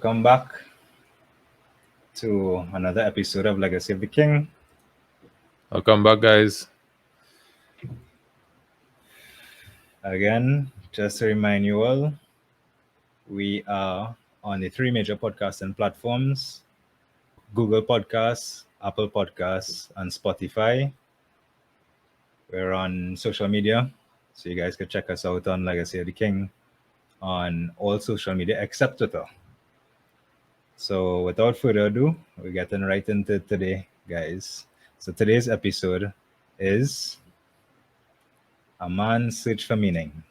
Welcome back to another episode of Legacy of the King. Welcome back, guys. Again, just to remind you all, we are on the three major podcasting platforms: Google Podcasts, Apple Podcasts, and Spotify. We're on social media, so you guys can check us out on Legacy of the King on all social media except Twitter. So without further ado, we're getting right into today, guys. So today's episode is A Man's Search for Meaning.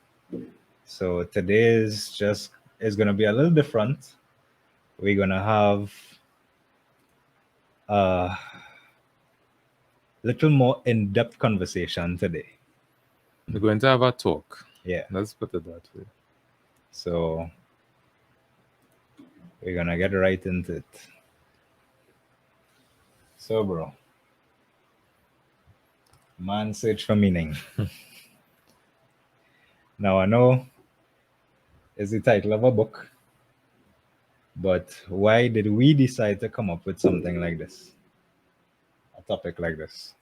So today is gonna be a little different. We're gonna have a little more in-depth conversation today. We're going to have a talk. Yeah. Let's put it that way. So we're gonna get right into it. So, bro, Man's Search for Meaning. Now I know it's the title of a book, but why did we decide to come up with something like this? A topic like this?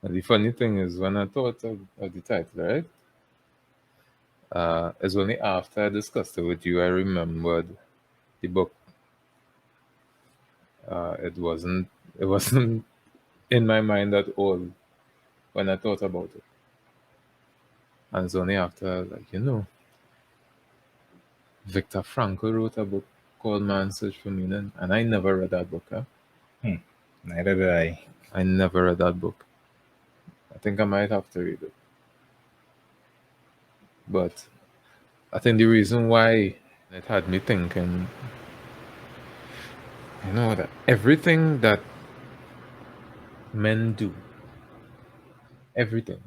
But the funny thing is, when I thought of the title, right? It's only after I discussed it with you I remembered the book. It wasn't in my mind at all when I thought about it. And it's only after, Viktor Frankl wrote a book called Man's Search for Meaning, and I never read that book. Neither did I. I never read that book. I think I might have to read it. But I think the reason why it had me thinking, that everything that men do, everything,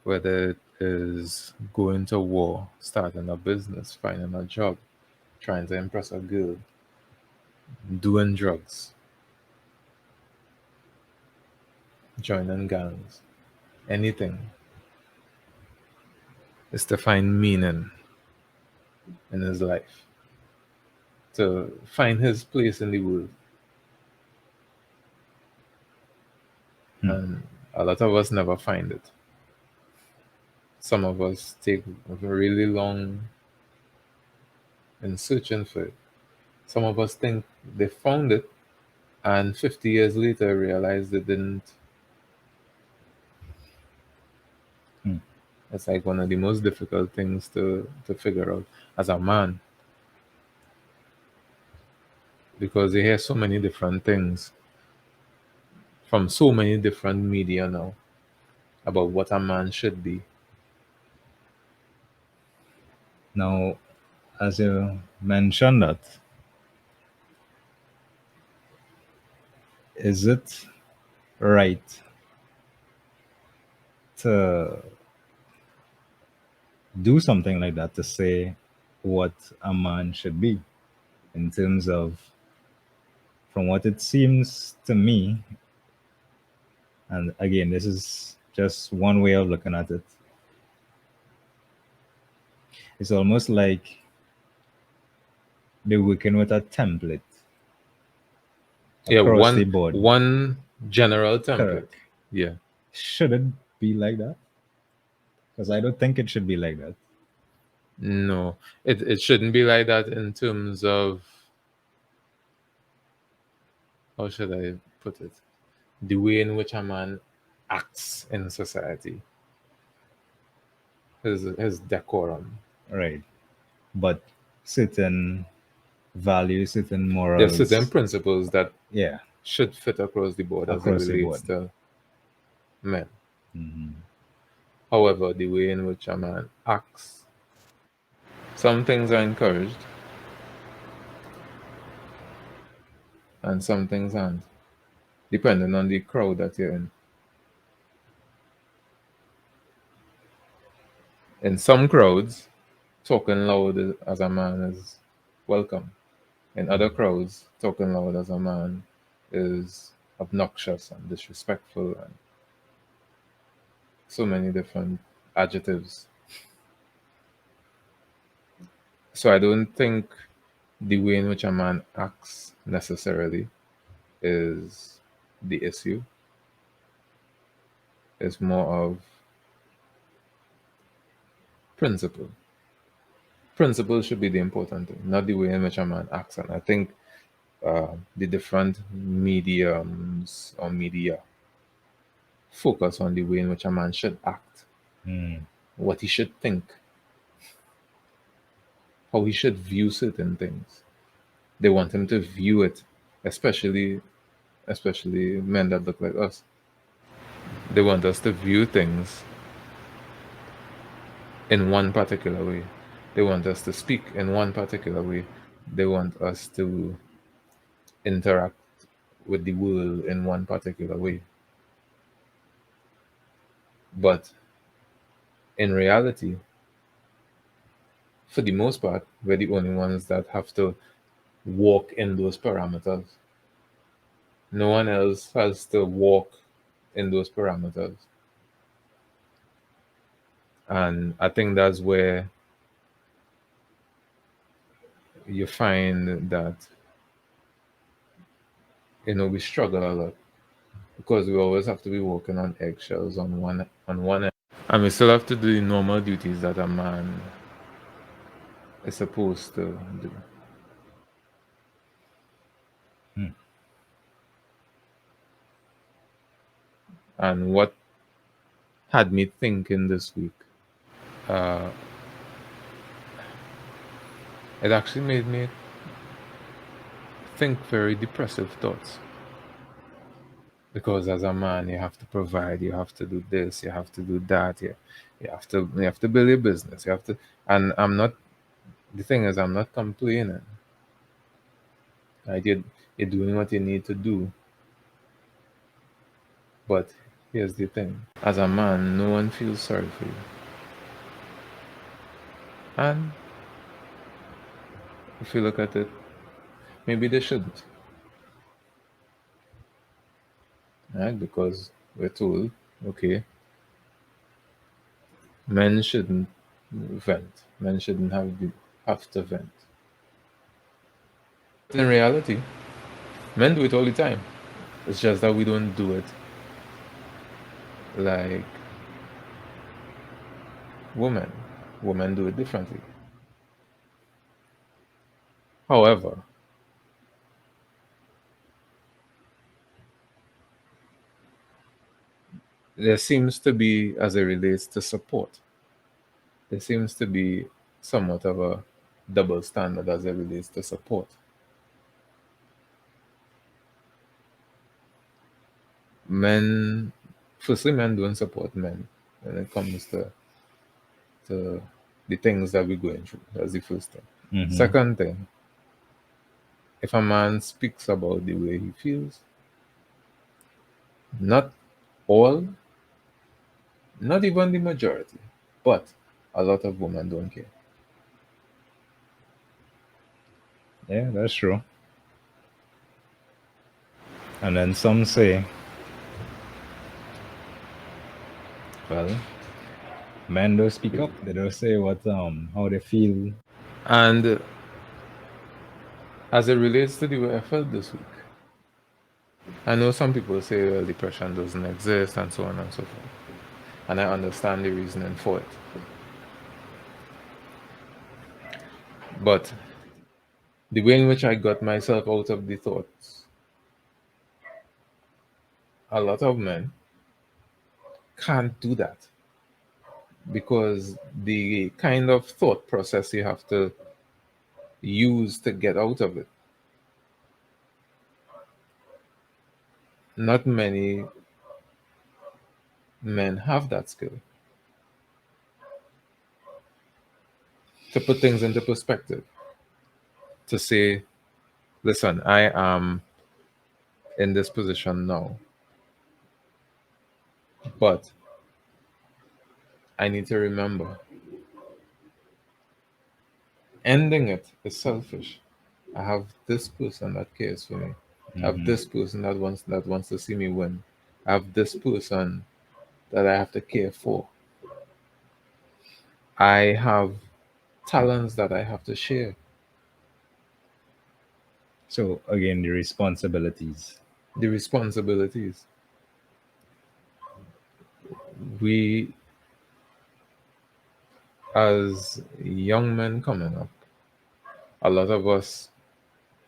whether it is going to war, starting a business, finding a job, trying to impress a girl, doing drugs, joining gangs, anything, is to find meaning in his life, to find his place in the world. And a lot of us never find it. Some of us take really long in searching for it. Some of us think they found it and 50 years later realize they didn't. It's like one of the most difficult things to figure out as a man, because you hear so many different things from so many different media now about what a man should be. Now, as you mentioned that, is it right to do something like that, to say what a man should be, in terms of, from what it seems to me, and again, this is just one way of looking at it, it's almost like they're working with a template across the board. One general template. Correct. Yeah. Should it be like that? Because I don't think it should be like that. No, it shouldn't be like that in terms of, how should I put it? The way in which a man acts in society. His decorum. Right. But certain values, certain morals. There's certain principles that Yeah. should fit across the board Across as it the relates to men. Mm-hmm. However, the way in which a man acts, some things are encouraged and some things aren't, depending on the crowd that you're in. In some crowds, talking loud as a man is welcome. In other crowds, talking loud as a man is obnoxious and disrespectful, and so many different adjectives. So I don't think the way in which a man acts necessarily is the issue. It's more of principle. Principle should be the important thing, not the way in which a man acts. And I think the different mediums or media focus on the way in which a man should act, Mm. what he should think, how he should view certain things. They want him to view it, especially men that look like us. They want us to view things in one particular way. They want us to speak in one particular way. They want us to interact with the world in one particular way. But in reality, for the most part, we're the only ones that have to walk in those parameters. No one else has to walk in those parameters. And I think that's where you find that, we struggle a lot because we always have to be walking on eggshells on one end. And we still have to do the normal duties that a man is supposed to do. Mm. And what had me thinking this week, uh, it actually made me think very depressive thoughts. Because as a man, you have to provide, you have to do this, you have to do that, you have to build your business, you have to. And I'm not. The thing is, I'm not complaining. Right? You're doing what you need to do. But here's the thing: as a man, no one feels sorry for you, and if you look at it, maybe they shouldn't, right? Because we're told, okay, men shouldn't vent, men shouldn't have to vent. But in reality, men do it all the time. It's just that we don't do it like women. Women do it differently. However, there seems to be, as it relates to support, there seems to be somewhat of a double standard as it relates to support. Men, firstly, men don't support men when it comes to the things that we're going through. That's the first thing. Mm-hmm. Second thing, if a man speaks about the way he feels, not all, not even the majority, but a lot of women don't care. Yeah, that's true. And then some say, well, men don't speak up. They don't say what how they feel. And as it relates to the way I felt this week, I know some people say, well, depression doesn't exist and so on and so forth. And I understand the reasoning for it. But the way in which I got myself out of the thoughts, a lot of men can't do that because the kind of thought process you have to use to get out of it, not many men have that skill. To put things into perspective, to say, listen, I am in this position now, but I need to remember ending it is selfish. I have this person that cares for me. I have Mm-hmm. this person that wants to see me win. I have this person that I have to care for. I have talents that I have to share, So again, the responsibilities. the responsibilities. We, as young men coming up, a lot of us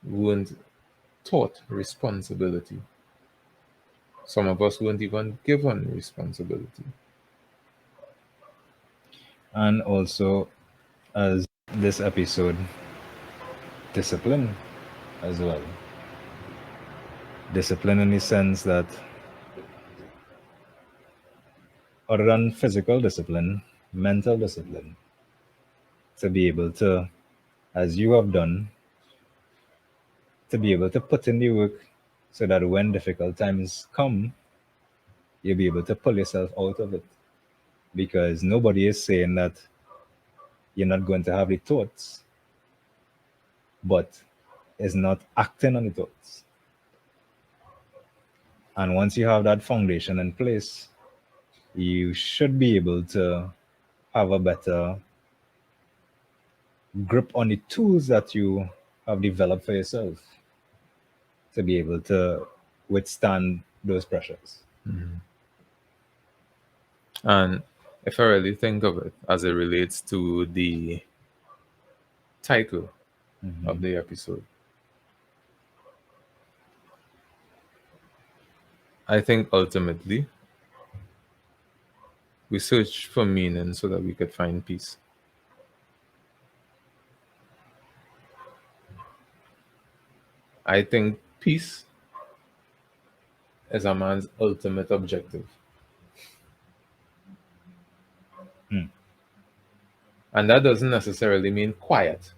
weren't taught responsibility. Some of us weren't even given responsibility. And also, as this episode, discipline as well. Discipline in the sense that, other than physical discipline, mental discipline, to be able to, as you have done, to be able to put in the work so that when difficult times come, you'll be able to pull yourself out of it. Because nobody is saying that you're not going to have the thoughts, but is not acting on the thoughts. And once you have that foundation in place, you should be able to have a better grip on the tools that you have developed for yourself to be able to withstand those pressures. And if I really think of it as it relates to the title of the episode, I think ultimately we search for meaning so that we could find peace. I think peace is a man's ultimate objective. Hmm. And that doesn't necessarily mean quiet.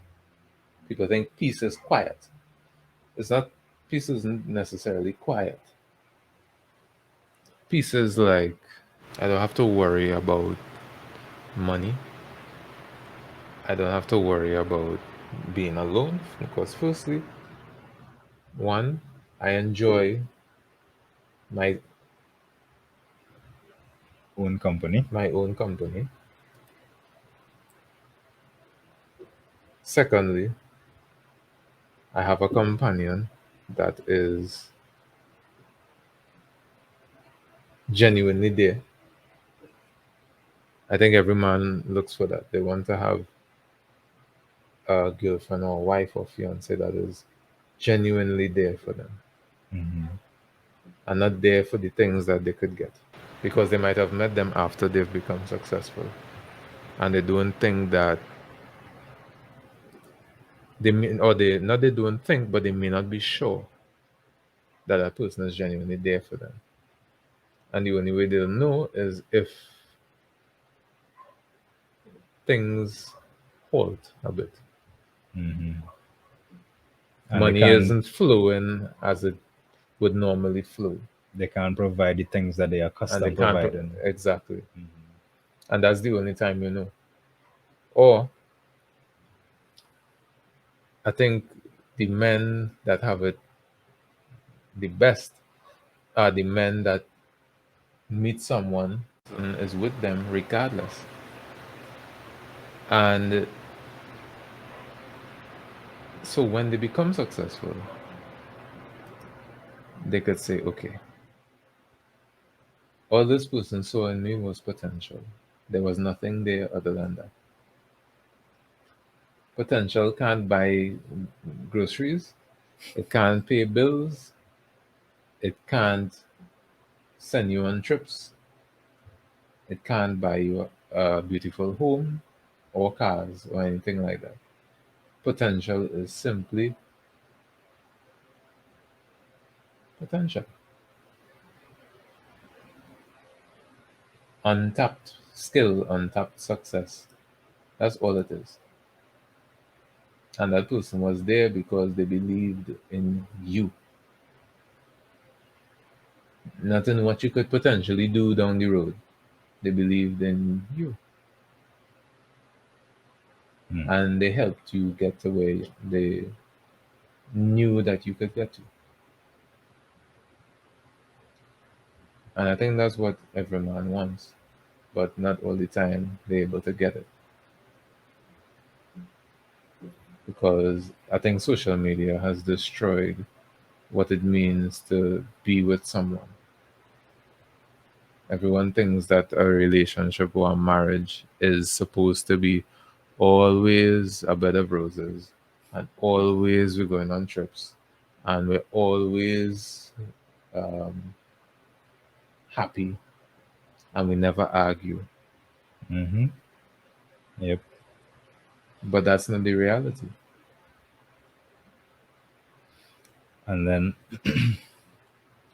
People think peace is quiet. It's not, peace isn't necessarily quiet. Peace is like, I don't have to worry about money. I don't have to worry about being alone because, firstly, one, I enjoy my Own company. my own company. Secondly, I have a companion that is genuinely there. I think every man looks for that. They want to have a girlfriend or wife or fiance that is genuinely there for them Mm-hmm. and not there for the things that they could get. Because they might have met them after they've become successful and they don't think that they may, or they not they don't think, but they may not be sure that that person is genuinely there for them. And the only way they'll know is if things halt a bit. Mm-hmm. And Money isn't flowing as it would normally flow. they can't provide the things that they are And they accustomed can't providing. exactly. And that's the only time you know. Or I think the men that have it the best are the men that meet someone and is with them regardless. And so when they become successful, they could say, okay, all this person saw in me was potential. There was nothing there other than that. Potential can't buy groceries, it can't pay bills, it can't send you on trips, it can't buy you a beautiful home or cars or anything like that. Potential is simply potential. Untapped skill, untapped success. That's all it is. And that person was there because they believed in you, not in what you could potentially do down the road. They believed in you Mm. and they helped you get to where they knew that you could get to. And I think that's what every man wants, but not all the time they're able to get it. because I think social media has destroyed what it means to be with someone. Everyone thinks that a relationship or a marriage is supposed to be always a bed of roses, and always we're going on trips, and we're always um, happy, and we never argue. Mm-hmm. Yep. But that's not the reality. And then,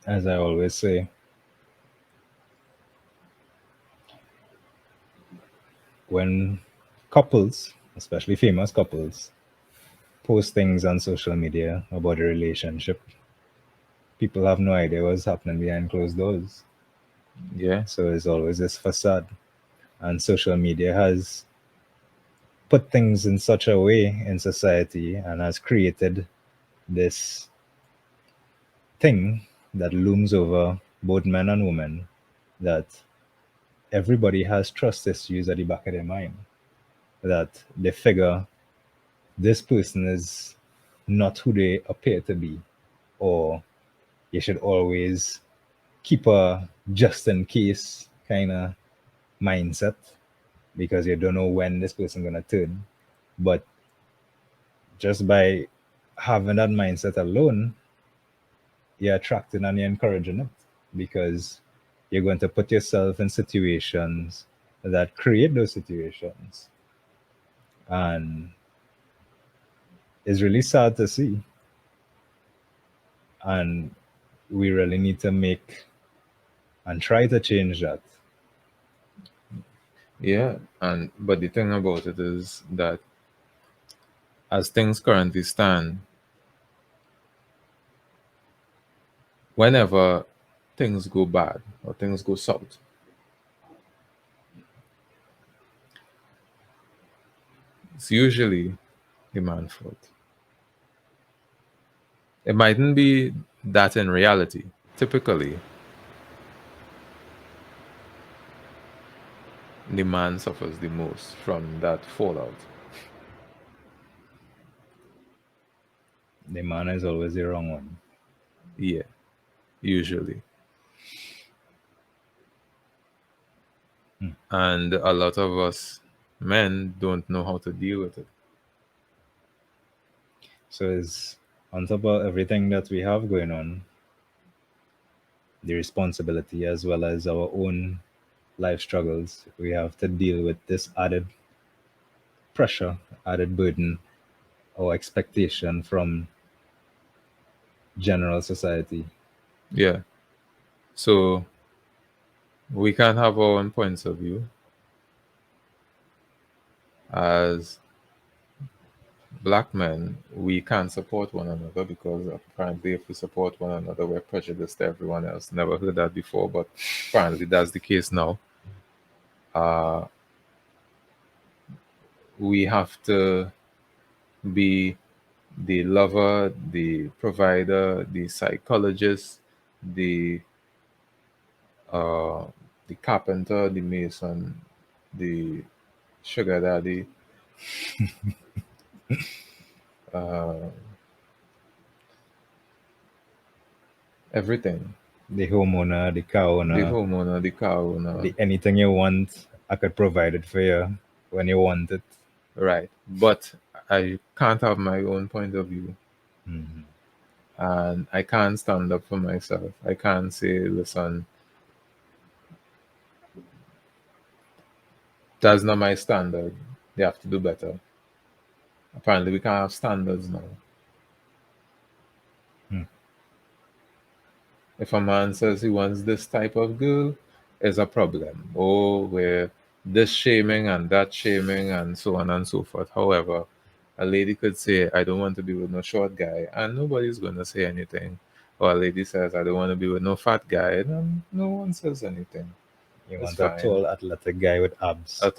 as I always say, when couples, especially famous couples, post things on social media about a relationship, people have no idea what's happening behind closed doors. Yeah, So it's always this facade. And social media has put things in such a way in society and has created this thing that looms over both men and women, that everybody has trust issues at the back of their mind, that they figure this person is not who they appear to be, or you should always keep a just in case kind of mindset because you don't know when this person gonna turn. But just by having that mindset alone, you're attracting and you're encouraging it because you're going to put yourself in situations that create those situations. And it's really sad to see. And we really need to make and try to change that. yeah. And but the thing about it is that as things currently stand, whenever things go bad or things go south, it's usually the man's fault. It mightn't be that in reality. Typically, the man suffers the most from that fallout. The man is always the wrong one. Yeah, usually. Hmm. And a lot of us men don't know how to deal with it. So it's on top of everything that we have going on, the responsibility as well as our own life struggles, we have to deal with this added pressure, added burden, or expectation from general society. Yeah. So we can have our own points of view as black men. We can't support one another because apparently, if we support one another, we're prejudiced to everyone else. Never heard that before, but apparently that's the case now. Uh, we have to be the lover, the provider, the psychologist, the uh, the carpenter, the mason, the sugar daddy, uh, everything. The homeowner, the car The owner, homeowner, the car owner, the anything you want, I could provide it for you when you want it. right? But I can't have my own point of view, Mhm. and I can't stand up for myself. I can't say, listen, that's not my standard. They have to do better. Apparently, we can't have standards now. Hmm. If a man says he wants this type of girl, is a problem. Oh, we're this shaming and that shaming and so on and so forth. However, a lady could say, I don't want to be with no short guy, and nobody's going to say anything. Or a lady says, I don't want to be with no fat guy, and no one says anything. You It's want a fine. tall, athletic guy with abs. I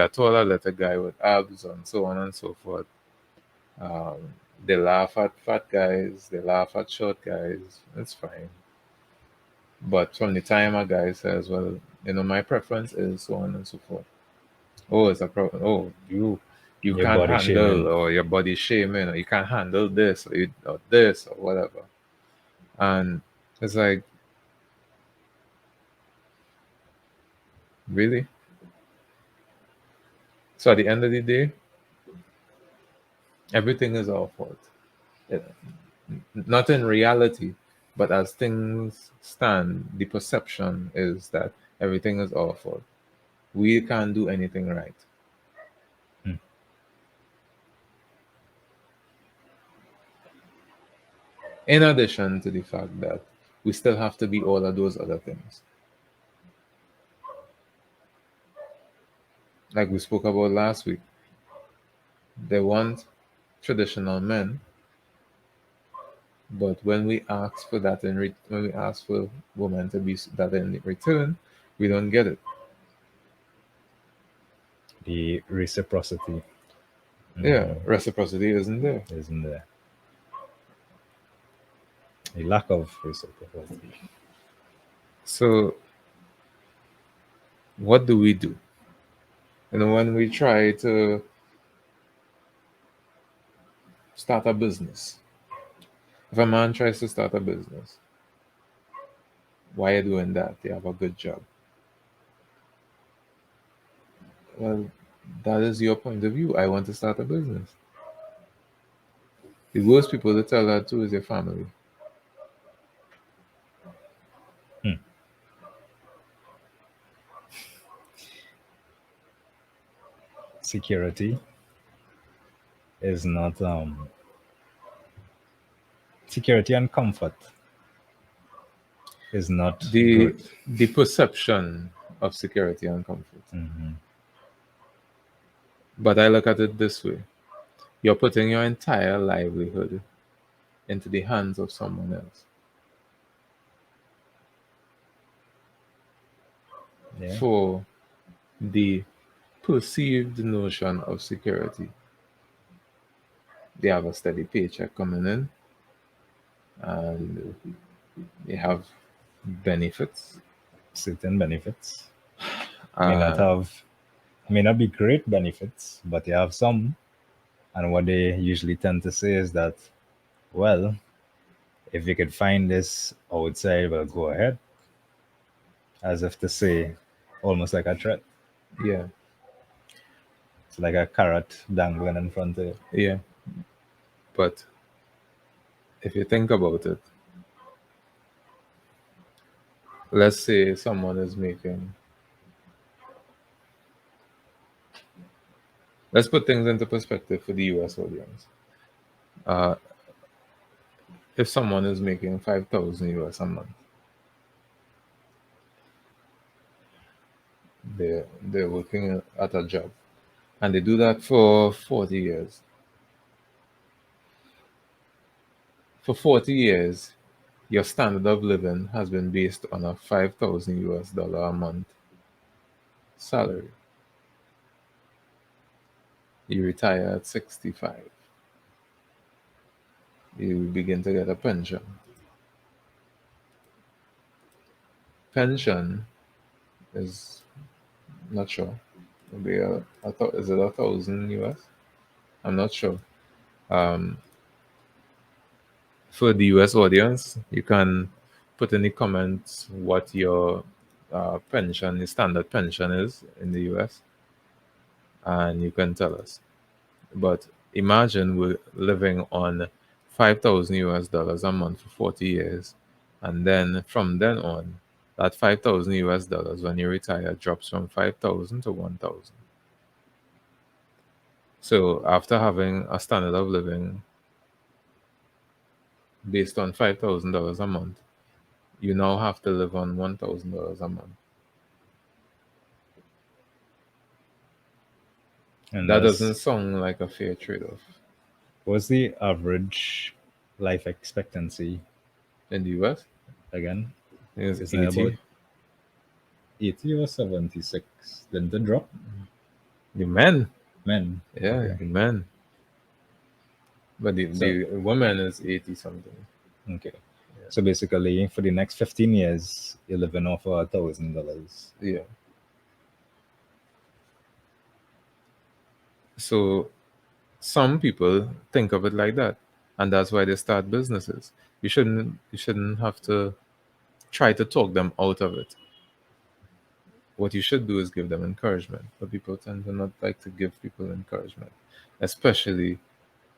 told her let a guy with abs and so on and so forth. Um, they laugh at fat guys, they laugh at short guys. It's fine. But from the time a guy says, well, my preference is so on and so forth. Oh, it's a problem. Oh, you Your can't body handle, shaming. or your body shaming, or you can't handle this, or this, or whatever. And it's like, really? So at the end of the day, everything is our fault. It, not in reality, but as things stand, the perception is that everything is our fault. We can't do anything right. Hmm. In addition to the fact that we still have to be all of those other things. Like we spoke about last week, they want traditional men, but when we ask for that when we ask for women to be that in return, we don't get it. The reciprocity Yeah, reciprocity isn't there. isn't there. A lack of reciprocity. So what do we do? When we try to start a business, if a man tries to start a business, why are you doing that? You have a good job. Well, that is your point of view. I want to start a business. The worst people to tell that to is your family. Hmm. Security is not security and comfort is not The good. the perception of security and comfort. Hmm. But I look at it this way. You're putting your entire livelihood into the hands of someone else Yeah, for the perceived notion of security. They have a steady paycheck coming in, and they have benefits. certain benefits may not Uh, have may not be great benefits, but you have some. And what they usually tend to say is that, well, if you could find this outside, well, go ahead, as if to say, almost like a threat. yeah, It's like a carrot dangling in front of you. yeah. But if you think about it, let's say someone is making, let's put things into perspective for the US audience. Uh, if someone is making 5,000 US a month, they're working at a job, and they do that for 40 years. For 40 years, your standard of living has been based on a 5,000 US dollar a month salary. You retire at 65. You begin to get a pension. Pension is not sure. Maybe is it 1,000 US? I'm not sure. Um, for the US audience, you can put in the comments what your pension, the standard pension is in the US, and you can tell us. But imagine we're living on 5,000 US dollars a month for 40 years, and then from then on, that 5,000 US dollars when you retire drops from 5,000 to 1,000. So after having a standard of living based on $5,000 a month, you now have to live on $1,000 a month. And That doesn't that's sound like a fair trade-off what's the average life expectancy in the US. again? It's Isn't it about 80. 80 or 76? Then the drop? The men, Men. yeah, Okay. the men. But So, the woman is 80 something. okay. So basically, for the next 15 years, you're living off $1,000. Yeah. So some people think of it like that, and that's why they start businesses. You shouldn't have to try to talk them out of it. What you should do is give them encouragement. But people tend to not like to give people encouragement, especially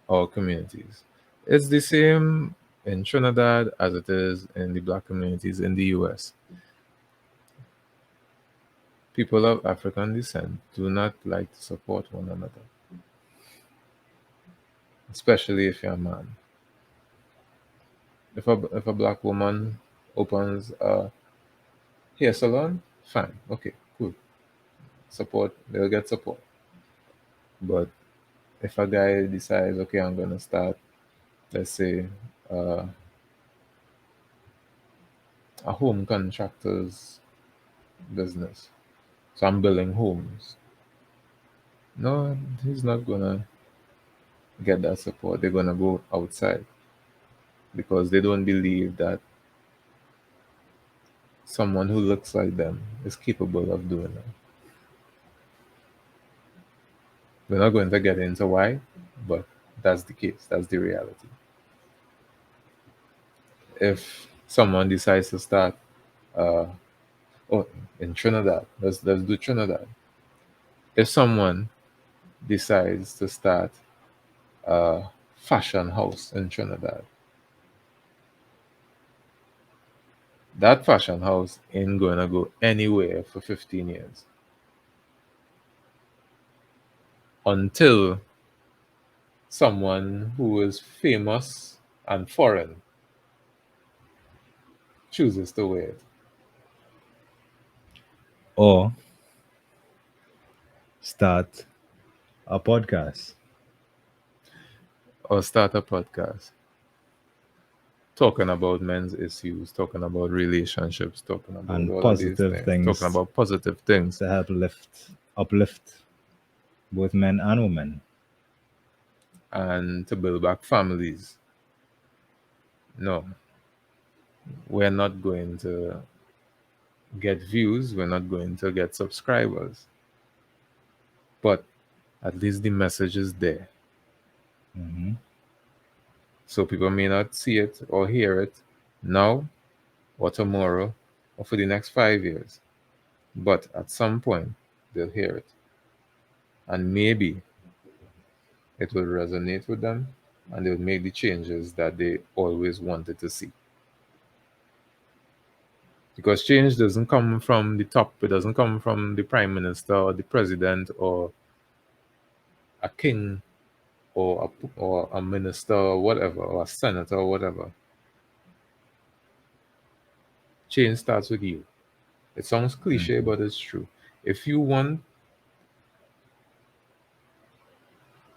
our communities. It's the same in Trinidad as it is in the black communities in the US. People of African descent do not like to support one another, especially if you're a man. If a black woman opens a hair salon, fine, okay, cool. Support, they'll get support. But if a guy decides, okay, I'm gonna start, let's say, uh, a home contractor's business, so I'm building homes. No, he's not gonna get that support. They're gonna go outside because they don't believe that someone who looks like them is capable of doing it. We're not going to get into why, but that's the case. That's the reality. If someone decides to start, uh, oh, in Trinidad, let's do Trinidad. If someone decides to start a fashion house in Trinidad, that fashion house ain't going to go anywhere for 15 years until someone who is famous and foreign chooses to wear it. Or start a podcast. Or start a podcast talking about men's issues, talking about relationships, talking about And all of these positive things, talking things about positive things, to help uplift both men and women. and to build back families. No, we're not going to get views, we're not going to get subscribers, but at least the message is there. Hmm. So people may not see it or hear it now or tomorrow or for the next 5 years, but at some point they'll hear it. And maybe it will resonate with them and they'll make the changes that they always wanted to see. Because change doesn't come from the top, it doesn't come from the prime minister or the president or a king or a minister or whatever, or a senator or whatever. Change starts with you. It sounds cliche, Hmm. but it's true. If you want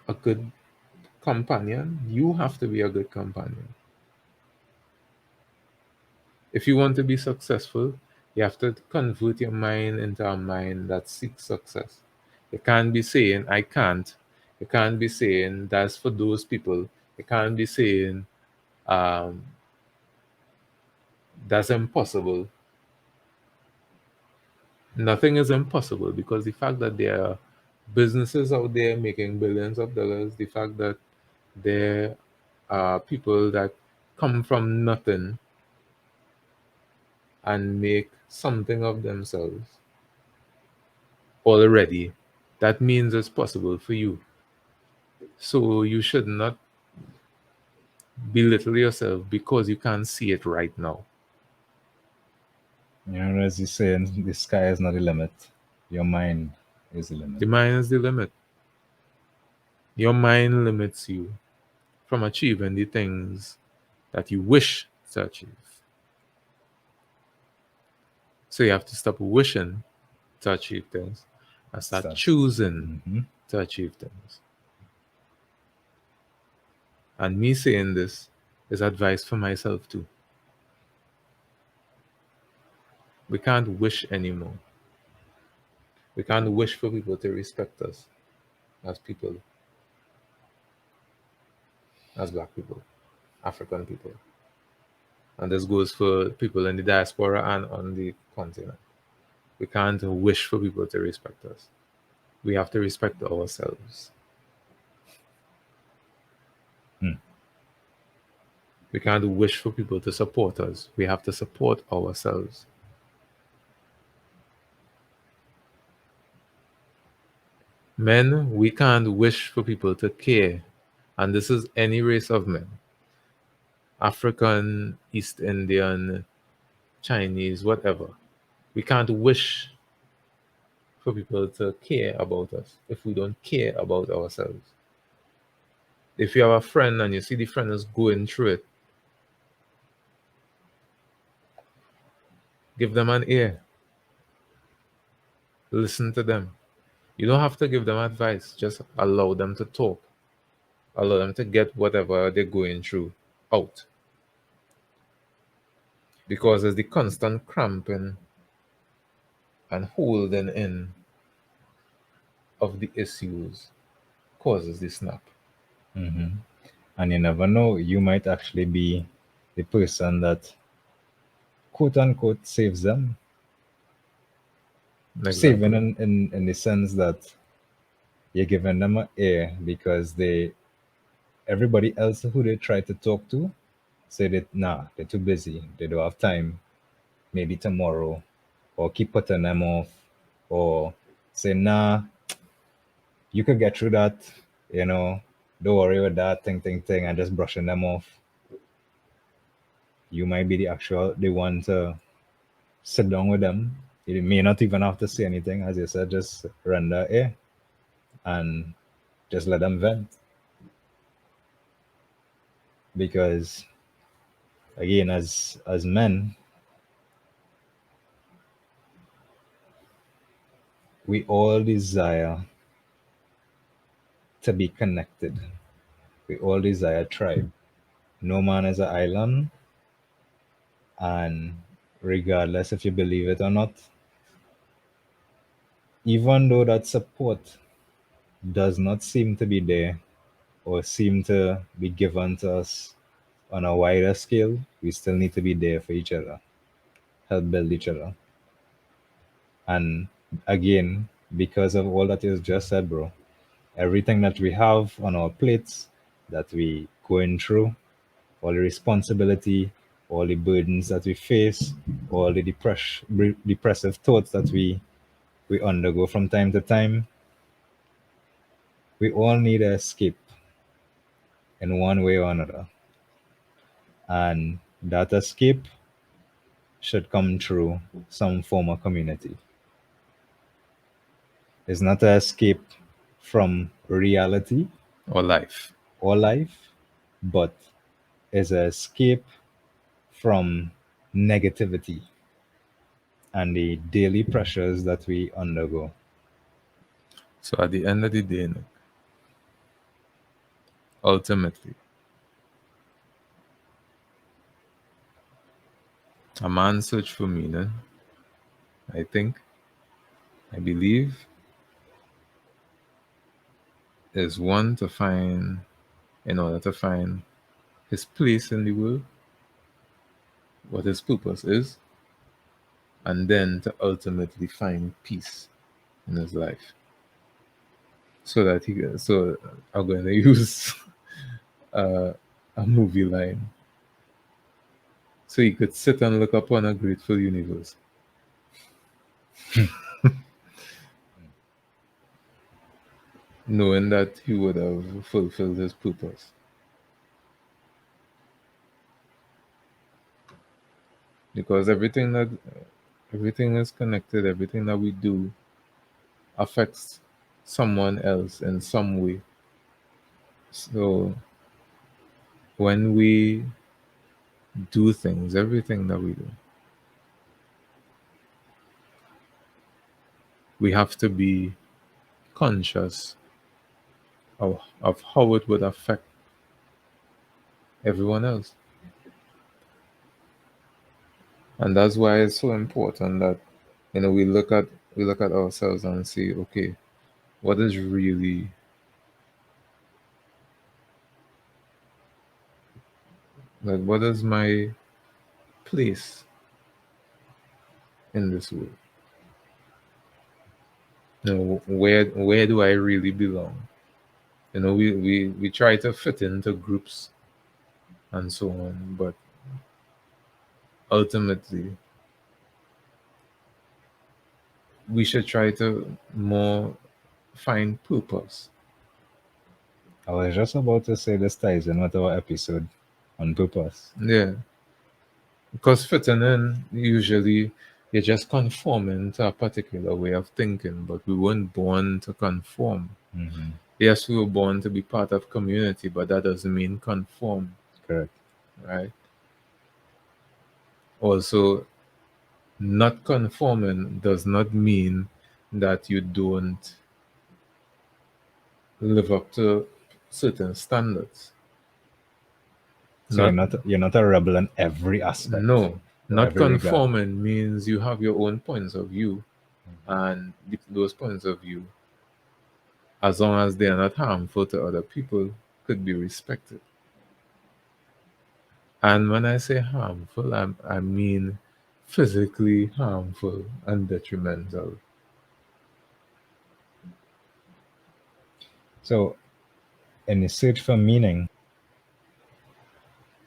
a good companion, you have to be a good companion. If you want to be successful, you have to convert your mind into a mind that seeks success. You can't be saying, I can't. You can't be saying, that's for those people. You can't be saying, um, that's impossible. Nothing is impossible because the fact that there are businesses out there making billions of dollars, the fact that there are people that come from nothing and make something of themselves already, that means it's possible for you. So you should not belittle yourself because you can't see it right now. You know, as you saying, the sky is not the limit. Your mind is the limit. The mind is the limit. Your mind limits you from achieving the things that you wish to achieve. So you have to stop wishing to achieve things and start Start. choosing Hmm. to achieve things. And me saying this is advice for myself too. We can't wish anymore. We can't wish for people to respect us as people, as black people, African people. And this goes for people in the diaspora and on the continent. We can't wish for people to respect us. We have to respect ourselves. We can't wish for people to support us. We have to support ourselves. Men, we can't wish for people to care. And this is any race of men: African, East Indian, Chinese, whatever. We can't wish for people to care about us if we don't care about ourselves. If you have a friend and you see the friend is going through it, give them an ear. Listen to them. You don't have to give them advice, just allow them to talk. Allow them to get whatever they're going through out. Because it's the constant cramping and holding in of the issues causes the snap. Mm-hmm. And you never know, you might actually be the person that quote unquote saves them. Saving Exactly. in the sense that you're giving them an ear because everybody else who they try to talk to say that nah, they're too busy, they don't have time, maybe tomorrow, or keep putting them off, or say nah, you could get through that, you know, don't worry about that thing, and just brushing them off. You might be the one to sit down with them. You may not even have to say anything, as you said, just render ear and just let them vent. Because again, as men, we all desire to be connected. We all desire tribe. No man is an island, and regardless if you believe it or not, even though that support does not seem to be there or seem to be given to us on a wider scale, we still need to be there for each other, help build each other. And again, because of all that you just said, bro, everything that we have on our plates that we going through, all the responsibility, all the burdens that we face, all the depressive thoughts that we undergo from time to time, we all need an escape in one way or another. And that escape should come through some form of community. It's not an escape from reality Or life. or life, but is an escape from negativity and the daily pressures that we undergo. So at the end of the day, Nick, ultimately, a man's search for meaning, I think, I believe, is one to find, in order to find his place in the world, what his purpose is, and then to ultimately find peace in his life. So that he can, so I'm going to use uh, a movie line. So he could sit and look upon a grateful universe, knowing that he would have fulfilled his purpose. Because everything is connected, everything that we do affects someone else in some way. So when we do things, everything that we do, we have to be conscious of how it would affect everyone else. And that's why it's so important that we look at ourselves and say, okay, what is really, like, what is my place in this world? Where do I really belong? We try to fit into groups and so on. But ultimately, we should try to more find purpose. I was just about to say this ties in with our episode on purpose. Yeah, because fitting in, usually you're just conforming to a particular way of thinking, but we weren't born to conform. Mm-hmm. Yes, we were born to be part of community, but that doesn't mean conform, Correct. right? Also, not conforming does not mean that you don't live up to certain standards. So Not you're not a rebel in every aspect No, or not every regard. conforming means you have your own points of view, and those points of view, as long as they are not harmful to other people, could be respected. And when I say harmful, I mean physically harmful and detrimental. So in the search for meaning,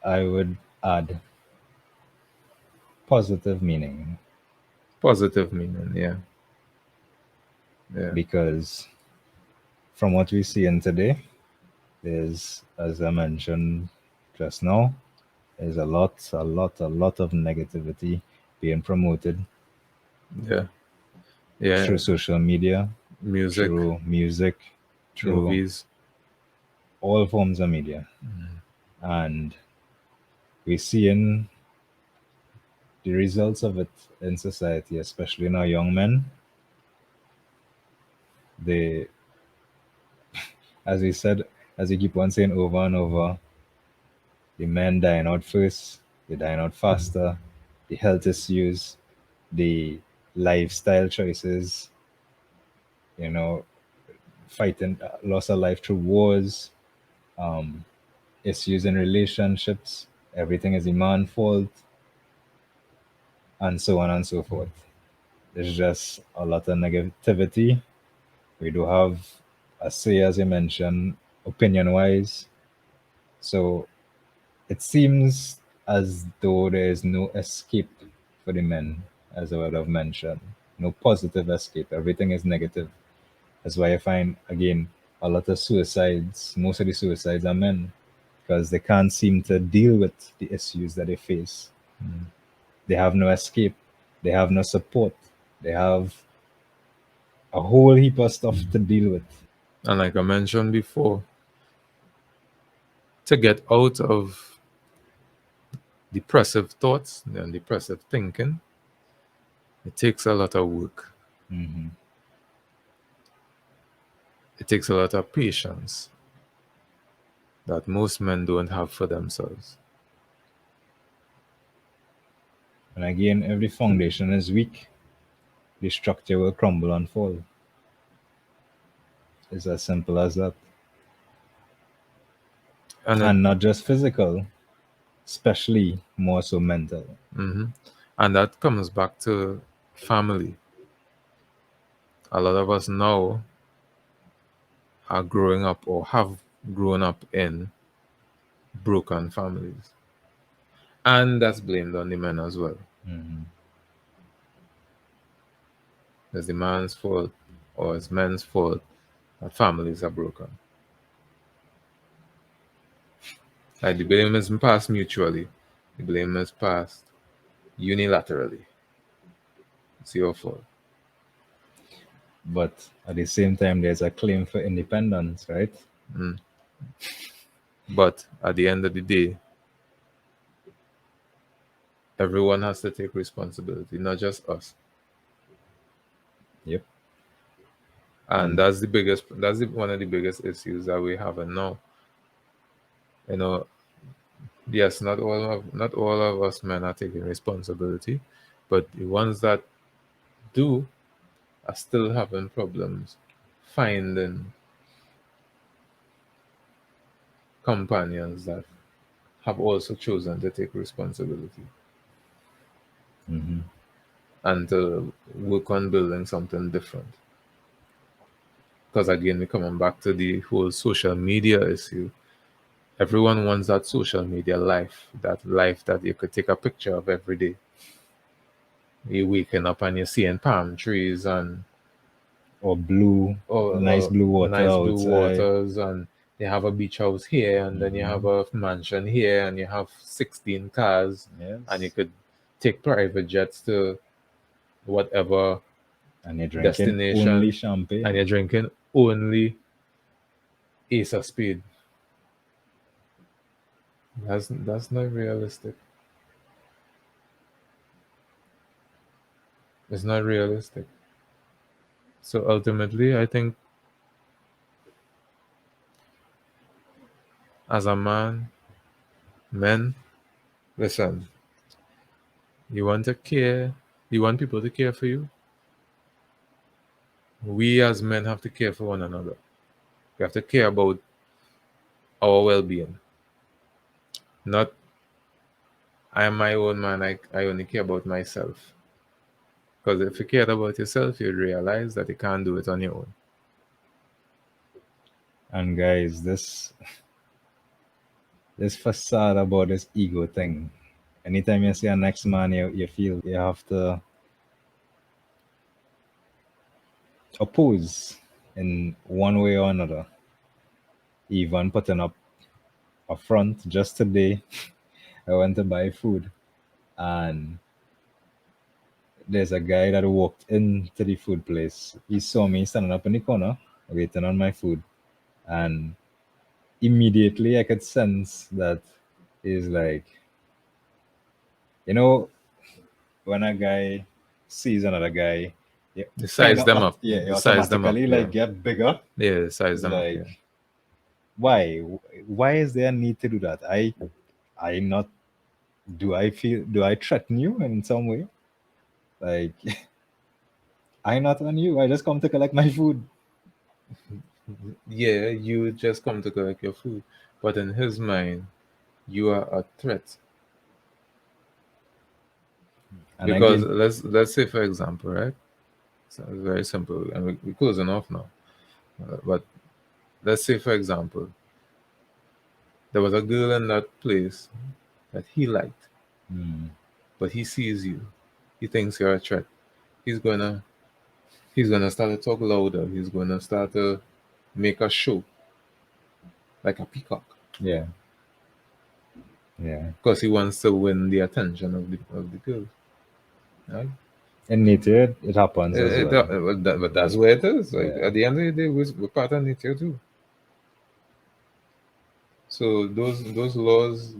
I would add positive meaning Positive meaning, yeah. Yeah. because from what we see in today, there's, as I mentioned just now, there's a lot of negativity being promoted Yeah. Yeah. through social media, Music, through music, through movies. all forms of media. And we're seeing the results of it in society, especially in our young men. They, as we said, as we keep on saying over and over, the men dying out first, they dying out faster, the health issues, the lifestyle choices, you know, fighting loss of life through wars, um, issues in relationships, everything is a man's fault, and so on and so forth. There's just a lot of negativity. We do have a say, as you mentioned, opinion wise. So it seems as though there is no escape for the men, as I would have mentioned. No positive escape. Everything is negative. That's why I find, again, a lot of suicides, most of the suicides are men because they can't seem to deal with the issues that they face. They have no escape. They have no support. They have a whole heap of stuff to deal with. And like I mentioned before, to get out of depressive thoughts and depressive thinking, it takes a lot of work. Hmm. It takes a lot of patience that most men don't have for themselves. And again, if the foundation is weak, the structure will crumble and fall. It's as simple as that. And it, And not just physical, especially more so mental. mhm. And that comes back to family. A lot of us now are growing up or have grown up in broken families. And that's blamed on the men as well. Hmm. It's the man's fault or it's men's fault that families are broken. Like the blame isn't passed mutually, the blame is passed unilaterally. It's your fault. But at the same time, there's a claim for independence, right? Mm. But at the end of the day, everyone has to take responsibility, not just us. Yep. And And one of the biggest issues that we have now. You know, yes, not all of us men are taking responsibility, but the ones that do are still having problems finding companions that have also chosen to take responsibility hmm and to work on building something different. Because again, we're coming back to the whole social media issue. Everyone wants that social media life, that life that you could take a picture of every day. You're waking up and you're seeing palm trees and Or blue, nice or blue water nice blue outside. waters, and you have a beach house here, and then you have Mhm. a mansion here, and you have 16 cars, and you Yes. could take private jets to whatever And you're drinking only destination, and champagne. you're drinking only Ace of Speed. That's not realistic. It's not realistic. So ultimately, I think as a man, men, listen, you want to care, you want people to care for you. We as men have to care for one another. We have to care about our well-being. Not I am my own man. I only care about myself. Because if you cared about yourself, you'd realize that you can't do it on your own. And guys, this facade about this ego thing. Anytime you see a next man, you feel you have to oppose in one way or another. Even putting up a front just today, I went to buy food and there's a guy that walked into the food place. He saw me standing up in the corner waiting on my food. And immediately I could sense that he's like, you know, when a guy sees another guy, you You kind size of them up. yeah, you You size them up, automatically yeah. like get bigger. Yeah, size It's them up, yeah. like, why? Why is there a need to do that? I not do I threaten you in some way? Like I not on you. I just come to collect my food. Yeah, you just come to collect your food. But in his mind, you are a threat. And Because again, let's say for example, right? So it's very simple, and we're closing off now. But let's say for example, there was a girl in that place that he liked, hmm, but he sees you. He thinks you're a threat. He's gonna he's gonna start to talk louder. He's gonna start to make a show like a peacock yeah, yeah. because he wants to win the attention of the girl. Right? In nature, it happens as well. But that's where it is. Like Yeah, at the end of the day, we're part of nature too. So those laws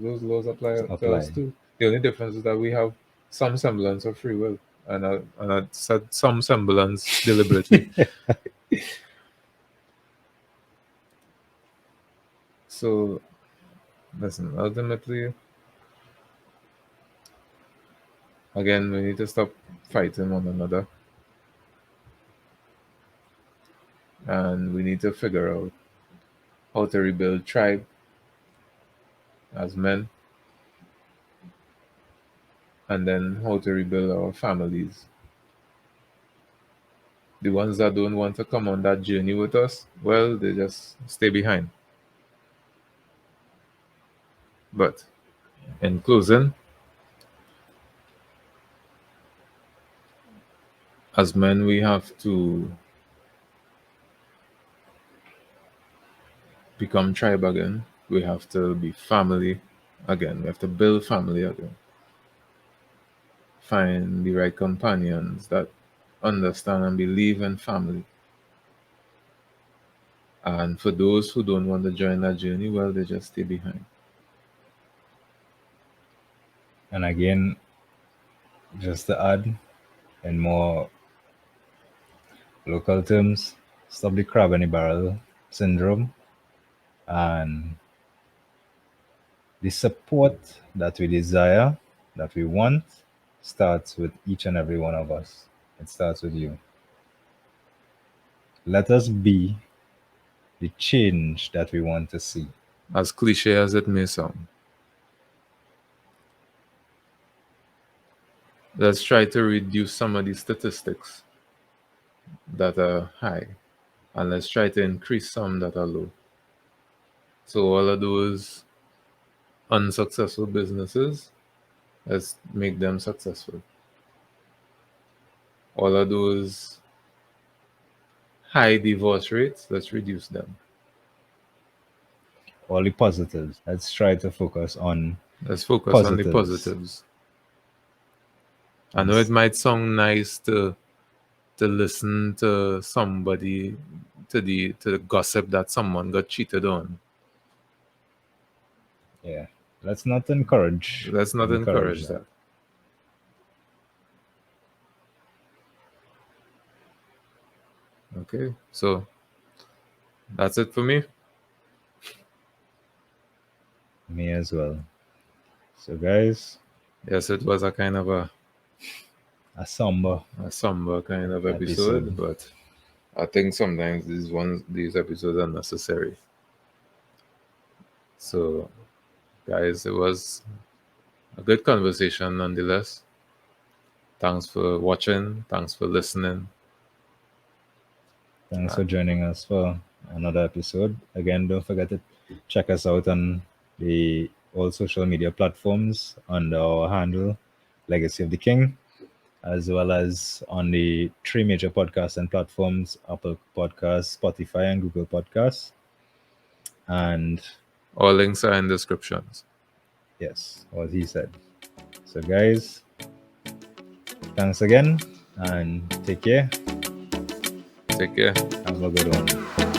apply to us apply. too. The only difference is that we have some semblance of free will, and I said some semblance deliberately. So listen, ultimately, again, we need to stop fighting one another, and we need to figure out how to rebuild tribe as men, and then how to rebuild our families. The ones that don't want to come on that journey with us, well, they just stay behind. But in closing, as men, we have to become tribe again. We have to be family again. We have to build family again. Find the right companions that understand and believe in family. And for those who don't want to join that journey, well, they just stay behind. And again, just to add in more local terms, stop the crab in the barrel syndrome and the support that we desire, that we want, starts with each and every one of us. It starts with you. Let us be the change that we want to see. As cliche as it may sound, let's try to reduce some of these statistics that are high, and let's try to increase some that are low. So all of those unsuccessful businesses, let's make them successful. All of those high divorce rates, let's reduce them. All the positives. Let's try to focus on Let's focus on the positives. positives. I know it might sound nice to listen to somebody, to the gossip that someone got cheated on. Yeah. Let's not encourage. Let's not encourage that. Okay, so that's it for me. Me as well. So, guys, Yes, it was a kind of a somber somber kind of episode, but I think sometimes these episodes are necessary. So, guys, it was a good conversation nonetheless. Thanks for watching. Thanks for listening. Thanks for joining us for another episode. Again, don't forget to check us out on the all social media platforms under our handle, Legacy of the King, as well as on the three major podcasts and platforms, Apple Podcasts, Spotify, and Google Podcasts. And all links are in descriptions. Yes, what he said. So, guys, thanks again and take care. Take care. Have a good one.